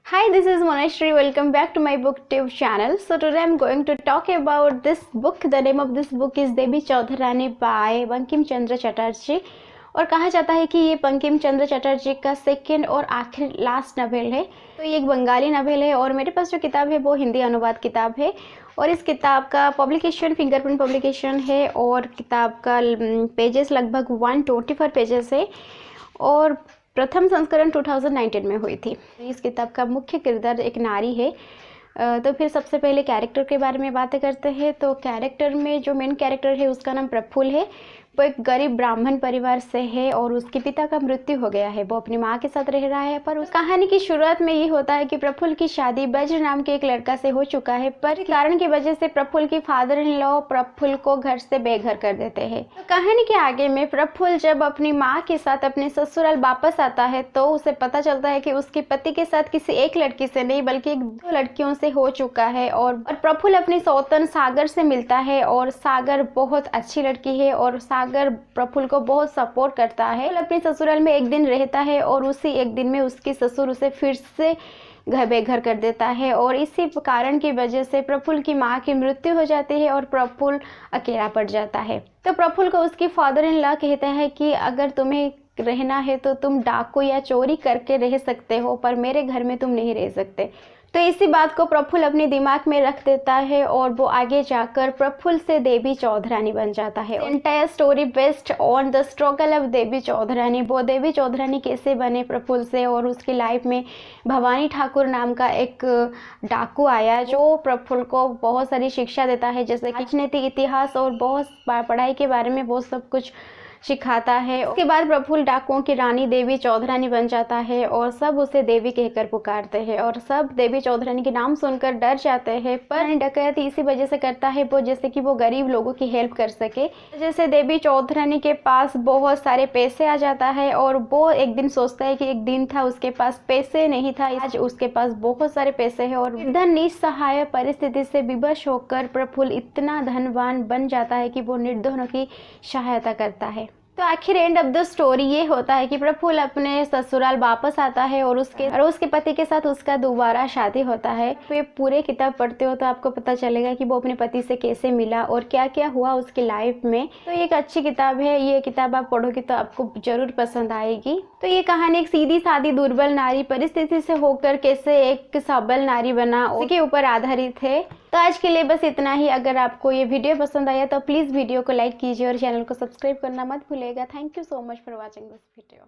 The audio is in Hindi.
Hi, this is Monashri. Welcome back to my booktube channel. So today I'm going to talk about this book. The name of this book is Devi Chaudhurani by Bankim Chandra Chatterjee. और कहा जाता है कि ये बंकिम चंद्र चटर्जी का सेकंड और आखिरी लास्ट नॉवेल है। तो ये एक बंगाली नॉवेल है और मेरे पास जो किताब है वो हिंदी अनुवाद किताब है। और इस किताब का पब्लिकेशन फिंगरप्रिंट पब्लिकेशन है और किताब का पेजेस लगभग 124 पेजेस है और प्रथम संस्करण 2019 में हुई थी। इस किताब का मुख्य किरदार एक नारी है। तो फिर सबसे पहले कैरेक्टर के बारे में बातें करते हैं। तो कैरेक्टर में जो मेन कैरेक्टर है उसका नाम प्रफुल्ल है। वो एक गरीब ब्राह्मण परिवार से है और उसके पिता का मृत्यु हो गया है। वो अपनी माँ के साथ रह रहा है। पर उस कहानी की शुरुआत में ये होता है कि प्रफुल्ल की शादी बज्र नाम के एक लड़का से हो चुका है, पर कारण की वजह से प्रफुल्ल की फादर इन लॉ प्रफुल्ल को घर से बेघर कर देते हैं। तो कहानी के आगे में प्रफुल्ल जब अपनी माँ के साथ अपने ससुराल वापस आता है तो उसे पता चलता है कि उसके पति के साथ किसी एक लड़की से नहीं बल्कि 2 लड़कियों से हो चुका है। और प्रफुल्ल अपनी सौतन सागर से मिलता है और सागर बहुत अच्छी लड़की है और सागर प्रफुल्ल को बहुत सपोर्ट करता है। अपने ससुराल में एक दिन रहता है और उसी एक दिन में उसके ससुर उसे फिर से घर बेघर कर देता है और इसी कारण की वजह से प्रफुल्ल की मां की मृत्यु हो जाती है और प्रफुल्ल अकेला पड़ जाता है। तो प्रफुल्ल को उसकी फादर इन लॉ कहते हैं कि अगर तुम्हें रहना है तो तुम डाकू या चोरी करके रह सकते हो, पर मेरे घर में तुम नहीं रह सकते। तो इसी बात को प्रफुल्ल अपने दिमाग में रख देता है और वो आगे जाकर प्रफुल्ल से देवी चौधरानी बन जाता है। Entire story based on the struggle of Devi Chaudhurani. वो देवी चौधरानी कैसे बने प्रफुल्ल से और उसकी लाइफ में भवानी ठाकुर नाम का एक डाकू आया जो प्रफुल्ल को बहुत सारी शिक्षा देता है, जैसे राजनीतिक इतिहास और बहुत पढ़ाई के बारे में वो सब कुछ सिखाता है। उसके बाद प्रफुल्ल डाकुओं की रानी देवी चौधरानी बन जाता है और सब उसे देवी कहकर पुकारते हैं और सब देवी चौधरानी के नाम सुनकर डर जाते हैं। पर डकैती इसी वजह से करता है वो, जैसे कि वो गरीब लोगों की हेल्प कर सके। जैसे देवी चौधरानी के पास बहुत सारे पैसे आ जाता है और वो एक दिन सोचता है कि एक दिन था उसके पास पैसे नहीं था, आज उसके पास बहुत सारे पैसे हैं। और इधर निस्सहाय परिस्थिति से विवश होकर प्रफुल्ल इतना धनवान बन जाता है कि वो निर्धनों की सहायता करता है। तो आखिर एंड ऑफ द स्टोरी ये होता है कि प्रफुल्ल अपने ससुराल वापस आता है और उसके पति के साथ उसका दोबारा शादी होता है। तो ये पूरे किताब पढ़ते हो तो आपको पता चलेगा कि वो अपने पति से कैसे मिला और क्या क्या हुआ उसकी लाइफ में। तो ये एक अच्छी किताब है। ये किताब आप पढ़ोगे तो आपको जरूर पसंद आएगी। तो ये कहानी एक सीधी सादी दुर्बल नारी परिस्थिति से होकर कैसे एक सबल नारी बना उसके ऊपर आधारित है। तो आज के लिए बस इतना ही। अगर आपको ये वीडियो पसंद आया तो प्लीज़ वीडियो को लाइक कीजिए और चैनल को सब्सक्राइब करना मत भूलिएगा। Thank you so much for watching this video.